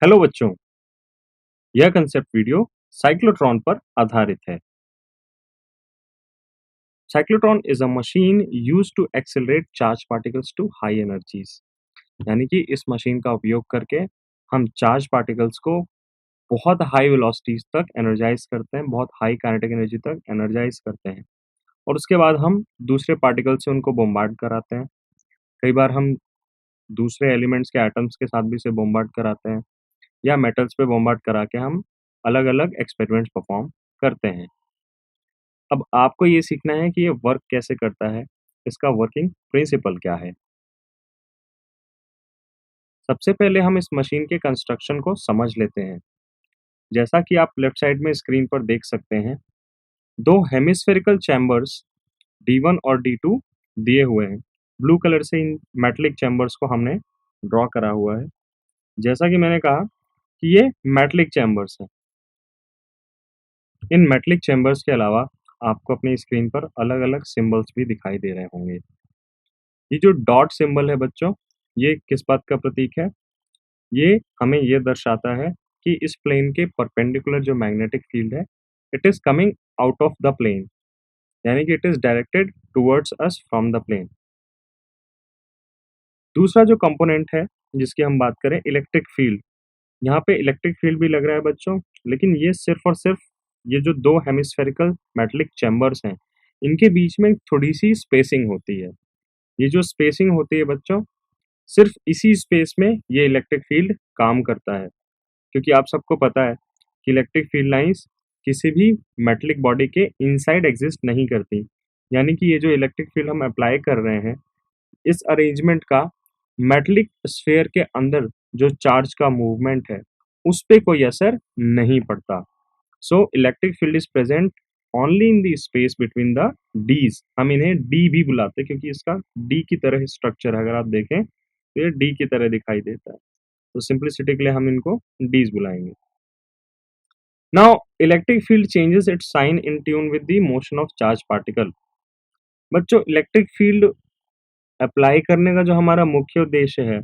Hello बच्चों, यह concept video cyclotron पर आधारित है। Cyclotron is a machine used to accelerate charge particles to high energies. यानी कि इस मशीन का उपयोग करके हम चार्ज पार्टिकल्स को बहुत हाई वेलोसिटीज तक एनर्जाइज करते हैं, बहुत हाई काइनेटिक एनर्जी तक एनर्जाइज करते हैं और उसके बाद हम दूसरे पार्टिकल से उनको बोmbard कराते हैं। कई बार हम दूसरे एलिमेंट्स के एटम्स के साथ भी इसे बोmbard कराते हैं या मेटल्स पे बोmbard करा के हम अलग-अलग एक्सपेरिमेंट्स परफॉर्म करते हैं। अब आपको ये सीखना है कि ये वर्क कैसे करता है, इसका वर्किंग प्रिंसिपल क्या है। सबसे पहले हम इस मशीन के कंस्ट्रक्शन को समझ लेते हैं। जैसा कि आप लेफ्ट साइड में स्क्रीन पर देख सकते हैं, दो हेमिस्फेरिकल चैम्बर्स D1 और D2 दिए हुए हैं। ब्लू कलर से इन मेटेलिक चैम्बर्स को हमने ड्रॉ करा हुआ है। जैसा कि मैंने कहा कि ये मेटेलिक चैम्बर्स हैं। इन मेटेलिक चैम्बर्स के अलावा आपको अपनी स्क्रीन पर अलग-अलग सिंबल्स भी दिखाई दे रहे होंगे। ये जो डॉट सिंबल है बच्चों, ये किस बात का प्रतीक है? ये हमें ये दर्शाता है कि इस प्लेन के परपेंडिकुलर जो मैग्नेटिक फील्ड है, it is coming out of the plane, यानी कि it is directed towards us from the plane. दूसरा जो कंपोनेंट है जिसकी हम बात करें, इलेक्ट्रिक फील्ड। यहाँ पे इलेक्ट्रिक फील्ड भी लग रहा है बच्चों, लेकिन ये सिर्फ और सिर्फ ये जो दो हेमिस्फेरिकल मेटेलिक चैम्बर्स हैं, इनके बीच में थोड़ी सी स्पेसिंग होती है। ये जो स्पेसिंग होती है बच्चों, सिर्फ इसी स्पेस में ये इलेक्ट्रिक फील्ड काम करता है, क्योंकि आप सबको पता है कि इलेक्ट्रिक फील्ड लाइंस किसी भी मेटेलिक बॉडी के इनसाइड एग्जिस्ट नहीं करती। यानी कि ये जो इलेक्ट्रिक फील्ड हम अप्लाई कर रहे हैं, इस अरेंजमेंट का मेटेलिक स्फीयर के अंदर जो चार्ज का मूवमेंट है, उस पे कोई असर नहीं पड़ता। So electric field is present only in the space between the dees. हम इन्हें डी भी बुलाते हैं क्योंकि इसका डी की तरह स्ट्रक्चर है। अगर आप देखें तो ये डी की तरह दिखाई देता है, तो सिंप्लिसिटी के लिए हम इनको डीज बुलाएंगे। Now electric field changes its sign in tune with the motion of charge particle. बच्चों, इलेक्ट्रिक फील्ड अप्लाई करने का जो हमारा मुख्य उद्देश्य है,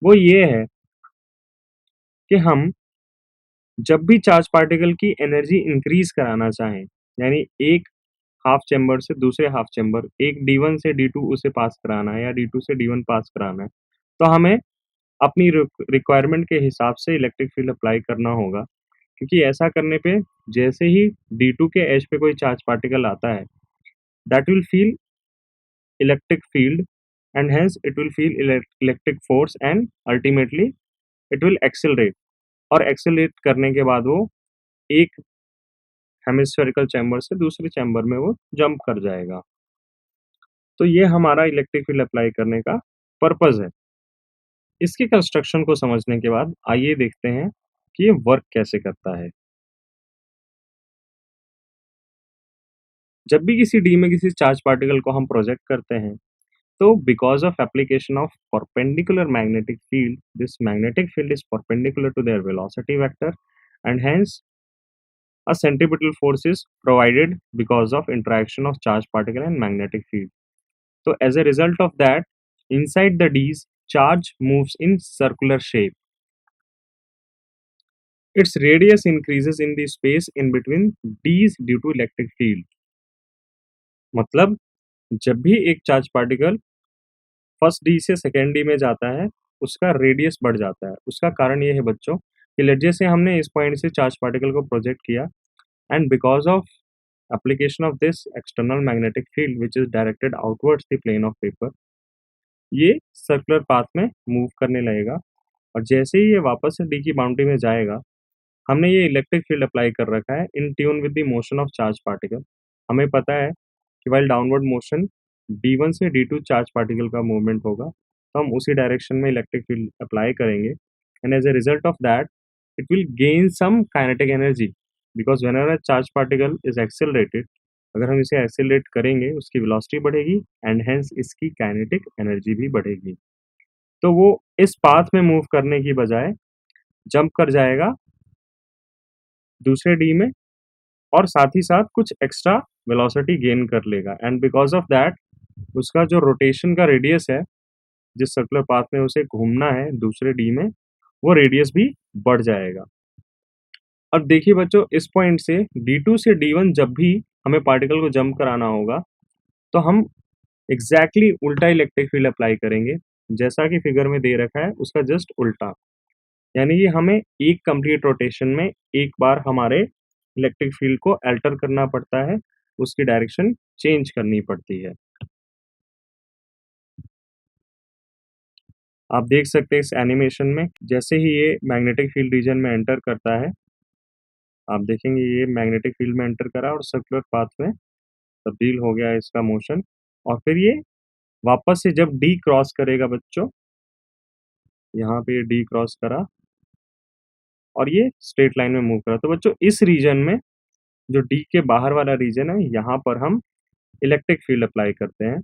वो ये है कि हम जब भी चार्ज पार्टिकल की एनर्जी इंक्रीज कराना चाहें, यानी एक हाफ चैम्बर से दूसरे हाफ चैम्बर, एक D1 से D2 उसे पास कराना है या D2 से D1 पास कराना है, तो हमें अपनी रिक्वायरमेंट के हिसाब से इलेक्ट्रिक फील्ड अप्लाई करना होगा। क्योंकि ऐसा करने पे जैसे ही D2 के एज पे कोई चार्ज पार्टिकल आता है, that will feel electric field and hence it will feel electric force and ultimately it will accelerate. और एक्सेलरेट करने के बाद वो एक हेमिस्फेरिकल चैम्बर से दूसरे चैम्बर में वो जंप कर जाएगा। तो ये हमारा इलेक्ट्रिक फील्ड अप्लाई करने का पर्पस है। इसके कंस्ट्रक्शन को समझने के बाद आइए देखते हैं कि ये वर्क कैसे करता है। जब भी किसी डी में किसी चार्ज पार्टिकल को हम प्रोजेक्ट करते हैं, तो because of application of perpendicular magnetic field, this magnetic field is perpendicular to their velocity vector and hence a centripetal force is provided because of interaction of charged particle and magnetic field. So as a result of that, inside the D's, charge moves in circular shape. Its radius increases in the space in between D's due to electric field. मतलब जब भी एक charge particle first D से second D में जाता है, उसका radius बढ़ जाता है। उसका कारण ये है बच्चों कि जैसे हमने इस पॉइंट से चार्ज पार्टिकल को प्रोजेक्ट किया, and because of application of this external magnetic field which is directed outwards the plane of paper, ये सर्कुलर पाथ में मूव करने लगेगा और जैसे ही ये वापस से डी की बाउंड्री में जाएगा, हमने ये इलेक्ट्रिक फील्ड अप्लाई कर रखा है इन tune with the motion of charge particle. हमें पता है कि वाइल डाउनवर्ड मोशन D1 से D2 चार्ज पार्टिकल का मूवमेंट होगा, तो हम उसी डायरेक्शन में इलेक्ट्रिक फील्ड अप्लाई करेंगे and as a result of that it will gain some kinetic energy because whenever a charge particle is accelerated, अगर हम इसे एक्सेलरेट करेंगे उसकी वेलोसिटी बढ़ेगी एंड हेंस इसकी काइनेटिक एनर्जी भी बढ़ेगी। तो वो इस पाथ में मूव करने की बजाय जंप कर जाएगा दूसरे डी में और साथ ही साथ कुछ एक्स्ट्रा वेलोसिटी गेन कर लेगा एंड बिकॉज ऑफ दैट उसका जो रोटेशन का रेडियस है, जिस सर्कुलर पाथ में उसे घूमना है दूसरे डी में, वो रेडियस भी बढ़ जाएगा। अब देखिए बच्चों, इस पॉइंट से D2 से D1 जब भी हमें पार्टिकल को जंप कराना होगा, तो हम एग्जैक्टली उल्टा इलेक्ट्रिक फील्ड अप्लाई करेंगे, जैसा कि फिगर में दे रखा है उसका जस्ट उल्टा। यानी कि हमें एक कंप्लीट रोटेशन में एक बार हमारे इलेक्ट्रिक फील्ड को अल्टर करना पड़ता है, उसकी डायरेक्शन चेंज करनी पड़ती है। आप देख सकते हैं इस एनिमेशन में, जैसे ही ये मैग्नेटिक फील्ड रीजन में एंटर करता है, आप देखेंगे ये मैग्नेटिक फील्ड में एंटर करा और सर्कुलर पाथ में तब्दील हो गया इसका मोशन। और फिर ये वापस से जब डी क्रॉस करेगा बच्चों, यहाँ पे ये डी क्रॉस करा और ये स्ट्रेट लाइन में मूव करा, तो बच्चों इस रीजन में, जो डी के बाहर वाला रीजन है, यहाँ पर हम इलेक्ट्रिक फील्ड अप्लाई करते हैं,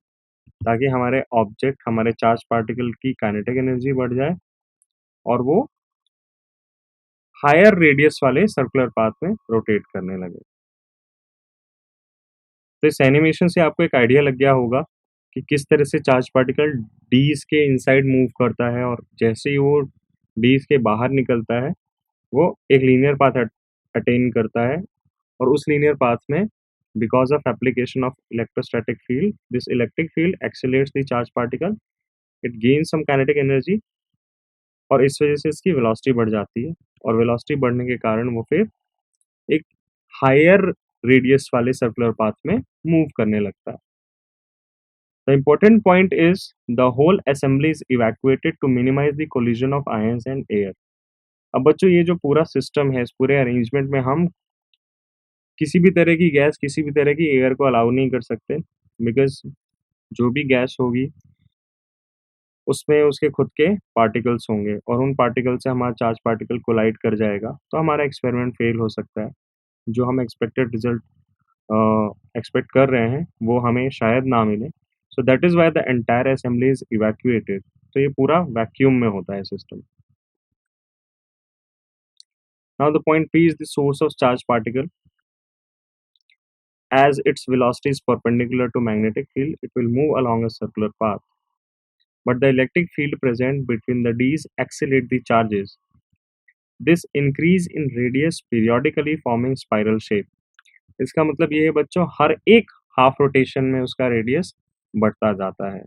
ताकि हमारे ऑब्जेक्ट, हमारे चार्ज पार्टिकल की काइनेटिक एनर्जी बढ़ जाए और वो हायर रेडियस वाले सर्कुलर पाथ में रोटेट करने लगे। तो इस एनिमेशन से आपको एक आइडिया लग गया होगा कि किस तरह से चार्ज पार्टिकल डीज के इनसाइड मूव करता है, और जैसे ही वो डीज के बाहर निकलता है, वो एक लीनियर पाथ अटेन करता है, और उस लीनियर पाथ में because of application of electrostatic field, this electric field accelerates the charge particle, it gain some kinetic energy, और इस वजह से इसकी वेलोसिटी बढ़ जाती है, और वेलोसिटी बढ़ने के कारण वो फिर एक हायर रेडियस वाले सर्कुलर पाथ में मूव करने लगता है। The important point is the whole assembly is evacuated to minimize the collision of ions and air. अब बच्चों ये जो पूरा सिस्टम है, इस पूरे अरेंजमेंट में हम किसी भी तरह की गैस, किसी भी तरह की एयर को अलाउ नहीं कर सकते, बिकॉज जो भी गैस होगी उसमें उसके खुद के पार्टिकल्स होंगे, और उन पार्टिकल से हमारा चार्ज पार्टिकल कोलाइड कर जाएगा, तो हमारा एक्सपेरिमेंट फेल हो सकता है। जो हम एक्सपेक्टेड रिजल्ट एक्सपेक्ट कर रहे हैं वो हमें शायद ना मिले। So that is why the entire assembly is evacuated. तो ये पूरा वैक्यूम में होता है system. Now the point P is the source of charge particle. As its velocity is perpendicular to magnetic field, it will move along a circular path. But the electric field present between the D's accelerate the charges. This increase in radius periodically forming spiral shape. इसका मतलब ये है बच्चों, हर एक half rotation में उसका radius बढ़ता जाता है।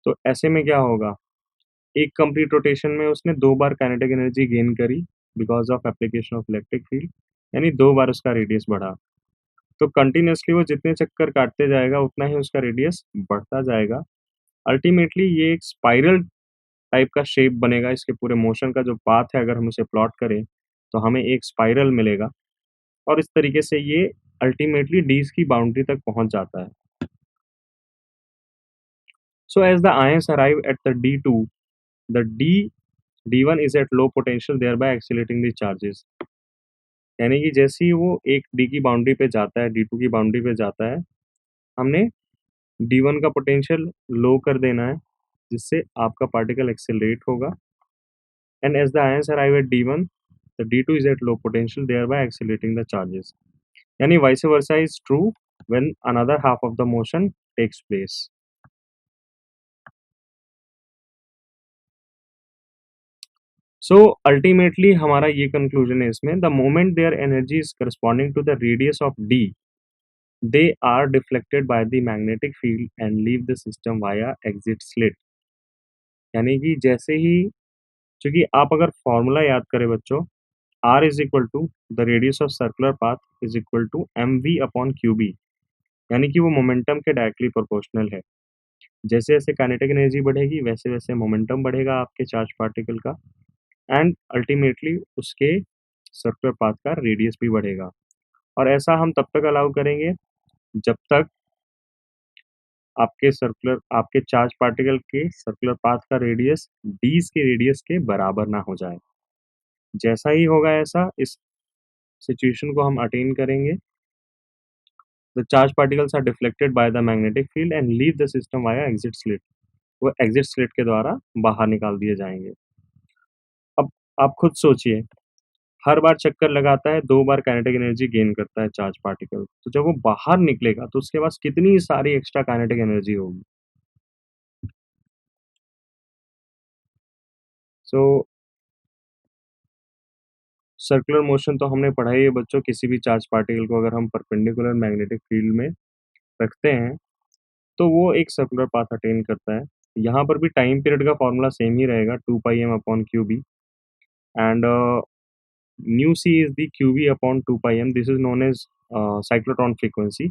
तो ऐसे में क्या होगा, एक कंप्लीट रोटेशन में उसने दो बार काइनेटिक एनर्जी गेन करी because of application of electric field, यानी दो बार उसका रेडियस बढ़ा। तो कंटिन्यूसली वो जितने चक्कर काटते जाएगा उतना ही उसका रेडियस बढ़ता जाएगा। अल्टीमेटली ये एक स्पाइरल टाइप का शेप बनेगा। इसके पूरे मोशन का जो पाथ है, अगर हम उसे प्लॉट करें तो हमें एक स्पाइरल मिलेगा, और इस तरीके से ये अल्टीमेटली डीज की बाउंड्री तक पहुंच जाता है। So as the ions arrive at the D2, the D1 is at low potential, thereby accelerating the charges. यानी कि जैसे ही वो एक डी की बाउंड्री पे जाता है, D2 की बाउंड्री पे जाता है, हमने D1 का पोटेंशियल लो कर देना है, जिससे आपका पार्टिकल एक्सेलरेट होगा। And as the ions arrive at D1, the D2 is at low potential, thereby accelerating the charges. यानी vice versa is true when another half of the motion takes place. So ultimately हमारा ये conclusion है इसमें, the moment their energy is corresponding to the radius of D, they are deflected by the magnetic field and leave the system via exit slit. यानी कि जैसे ही, क्योंकि आप अगर फॉर्मूला याद करें बच्चों, R is equal to the radius of circular path is equal to M V upon Q B, यानी कि वो मोमेंटम के डायरेक्टली प्रोपोर्शनल है। जैसे जैसे काइनेटिक एनर्जी बढ़ेगी वैसे वैसे मोमेंटम बढ़ेगा आपके चार्ज पार्टिकल का, एंड अल्टीमेटली उसके सर्कुलर पाथ का रेडियस भी बढ़ेगा। और ऐसा हम तब तक अलाउ करेंगे जब तक आपके चार्ज पार्टिकल के सर्कुलर पाथ का रेडियस डीज के रेडियस के बराबर ना हो जाए। जैसा ही होगा ऐसा, इस सिचुएशन को हम अटेन करेंगे। The charge particles are deflected by the magnetic field and leave the system via exit slit. वो एग्जिट स्लिट के द्वारा बाहर निकाल दिए जाएंगे। अब आप खुद सोचिए, हर बार चक्कर लगाता है, दो बार काइनेटिक एनर्जी गेन करता है चार्ज पार्टिकल, तो जब वो बाहर निकलेगा तो उसके पास कितनी सारी एक्स्ट्रा काइनेटिक एनर्जी होगी। सो सर्कुलर मोशन तो हमने पढ़ा ही है बच्चों, किसी भी चार्ज पार्टिकल को अगर हम परपेंडिकुलर मैग्नेटिक फील्ड में रखते हैं तो वो एक सर्कुलर पाथ अटेन करता है। यहाँ पर भी टाइम पीरियड का फॉर्मूला सेम ही रहेगा, 2 pi M upon Q B, and nu C is the Q B upon 2 pi M, this is known as cyclotron frequency.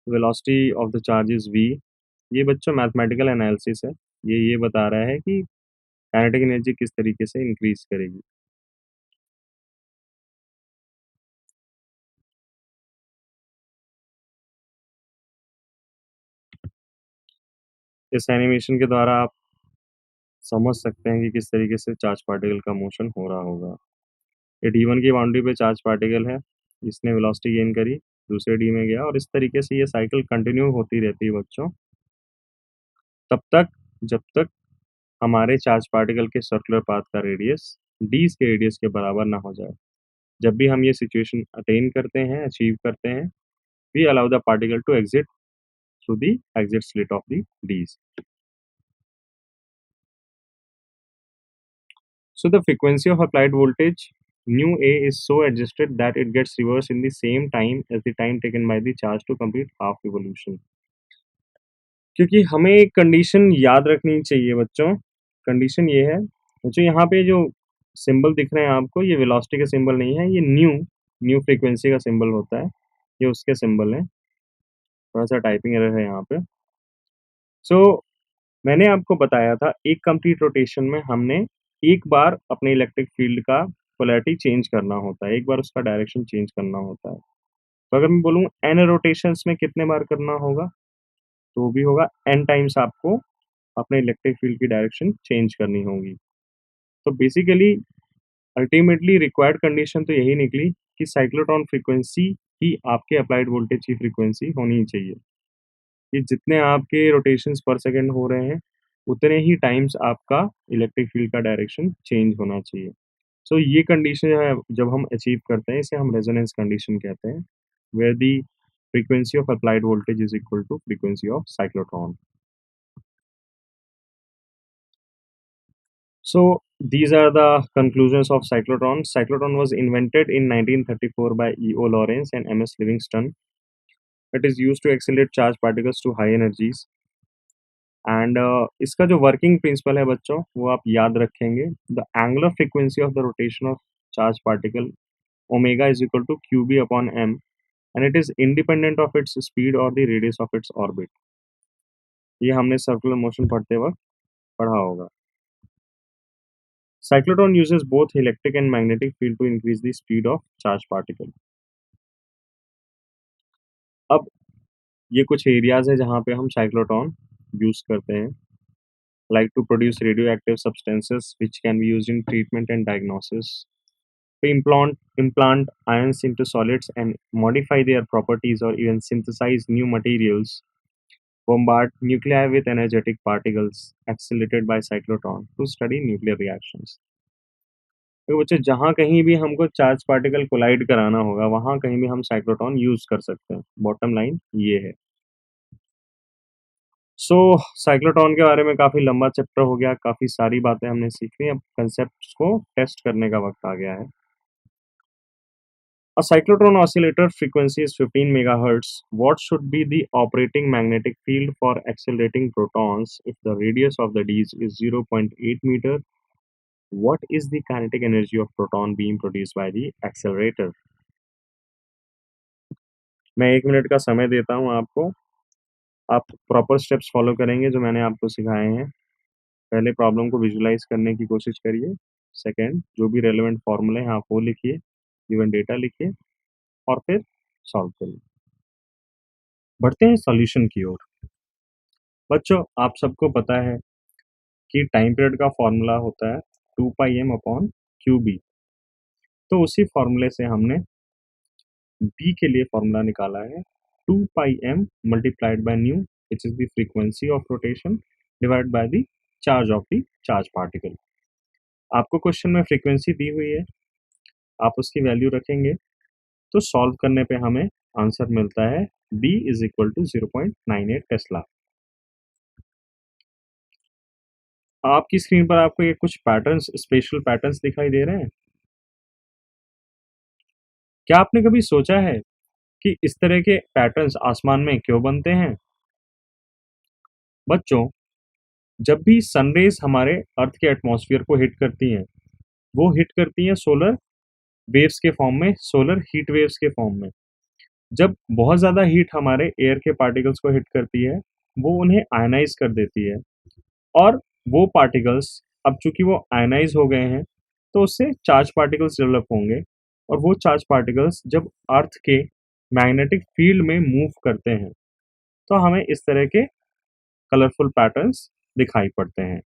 Velocity of the charge is V. ये बच्चों mathematical analysis है, ये बता रहा है कि काइनेटिक एनर्जी किस तरीके से इंक्रीज करेगी। इस एनिमेशन के द्वारा आप समझ सकते हैं कि किस तरीके से चार्ज पार्टिकल का मोशन हो रहा होगा। ये D1 की बाउंड्री पे चार्ज पार्टिकल है, इसने वेलोसिटी गेन करी, दूसरे डी में गया, और इस तरीके से ये साइकिल कंटिन्यू होती रहती है बच्चों, तब तक जब तक हमारे चार्ज पार्टिकल के सर्कुलर पाथ का रेडियस डी के रेडियस के बराबर ना हो जाए। जब भी हम ये सिचुएशन अटेन करते हैं, अचीव करते हैं, we allow the particle to exit through the exit slit of the dees. So the frequency of applied voltage nu A is so adjusted that it gets reversed in the same time as the time taken by the charge to complete half revolution। क्योंकि हमें एक condition याद रखनी चाहिए बच्चों, condition ये है बच्चों, यहाँ पे जो सिंबल दिख रहे हैं आपको, ये वेलोसिटी के सिंबल नहीं है, ये न्यू फ्रीक्वेंसी का सिंबल होता है, ये उसके सिंबल है। थोड़ा सा टाइपिंग एरर है यहाँ पे। सो मैंने आपको बताया था एक कंप्लीट रोटेशन में हमने एक बार अपने इलेक्ट्रिक फील्ड का पोलैरिटी चेंज करना होता है, एक बार उसका डायरेक्शन चेंज करना होता है। तो अगर मैं बोलूँ एन रोटेशंस में कितने बार करना होगा, तो वो भी होगा एन टाइम्स आपको अपने इलेक्ट्रिक फील्ड की डायरेक्शन चेंज करनी होगी। तो बेसिकली अल्टीमेटली रिक्वायर्ड कंडीशन तो यही निकली कि साइक्लोट्रॉन फ्रीक्वेंसी ही आपके अप्लाइड वोल्टेज की फ्रीक्वेंसी होनी चाहिए, कि जितने आपके रोटेशंस पर सेकंड हो रहे हैं उतने ही टाइम्स आपका इलेक्ट्रिक फील्ड का डायरेक्शन चेंज होना चाहिए। सो ये कंडीशन जो है जब हम अचीव करते हैं, इसे हम रेजोनेंस कंडीशन कहते हैं, where the frequency of applied voltage is equal to frequency of cyclotron. So these are the conclusions of cyclotron. Cyclotron was invented in 1934 by E.O. Lawrence and M.S. Livingston. It is used to accelerate charged particles to high energies. And इसका जो working principle है बच्चों, वो आप याद रखेंगे, the angular frequency of the rotation of charge particle omega is equal to Q B upon M, and it is independent of its speed और the radius of its orbit. ये हमने circular motion पढ़ते वक्त पढ़ा होगा। Cyclotron uses both electric and magnetic field to increase the speed of charged particle। अब ये कुछ एरियाज है जहाँ पे हम साइक्लोट्रॉन यूज करते हैं, like to produce radioactive substances which can be used in treatment and diagnosis, to implant ions into solids and modify their properties or even synthesize new materials, bombard nuclei with energetic particles accelerated by cyclotron to study nuclear reactions। तो बच्चे जहाँ कहीं भी हमको charge particle collide कराना होगा, वहाँ कहीं भी हम साइक्लोट्रॉन यूज कर सकते हैं। बॉटम लाइन ये है। सो साइक्लोट्रॉन के बारे में काफी लंबा चैप्टर हो गया, काफी सारी बातें हमने सीख ली, अब कंसेप्ट्स को टेस्ट करने का वक्त आ गया है। A cyclotron oscillator frequency is 15 megahertz. What should be the operating magnetic field for accelerating protons if the radius of the disc is 0.8 meter? What is the kinetic energy of proton beam produced by the accelerator? मैं 1 minute का समय देता हूँ आपको, आप proper steps follow करेंगे जो मैंने आपको सिखाए हैं। पहले प्रॉब्लम को विजुलाइज करने की कोशिश करिए, सेकंड जो भी रेलेवेंट फॉर्मूले हैं आप वो लिखिए, गिवन डेटा लिखिए और फिर सॉल्व करिए। बढ़ते हैं सॉल्यूशन की ओर। बच्चों आप सबको पता है कि टाइम पीरियड का फॉर्मूला होता है 2 pi M upon Q B. तो उसी फॉर्मूले से हमने बी के लिए फॉर्मूला निकाला है 2 pi M multiplied by nu which is the frequency of rotation divide by the charge of the charge particle. आपको क्वेश्चन में फ्रीक्वेंसी दी हुई है, आप उसकी वैल्यू रखेंगे तो सॉल्व करने पे हमें आंसर मिलता है b is equal to 0.98 tesla. आपकी स्क्रीन पर आपको ये कुछ पैटर्न्स, स्पेशल पैटर्न्स दिखाई दे रहे हैं? क्या आपने कभी सोचा है कि इस तरह के पैटर्न्स आसमान में क्यों बनते हैं? बच्चों, जब भी सनरेज़ हमारे अर्थ के एटमॉस्फेयर को हिट करती हैं, वो हिट करती हैं सोलर वेव्स के फॉर्म में, सोलर हीट वेव्स के फॉर्म में। जब बहुत ज़्यादा हीट हमारे एयर के पार्टिकल्स को हिट करती है, वो उन्हें आयनाइज़ कर देती है और वो पार्टिकल्स, अब चूँकि वो आयनाइज़ हो गए हैं, तो उससे चार्ज पार्टिकल्स डेवलप होंगे और वो चार्ज पार्टिकल्स जब अर्थ के मैग्नेटिक फील्ड में मूव करते हैं, तो हमें इस तरह के कलरफुल पैटर्न्स दिखाई पड़ते हैं।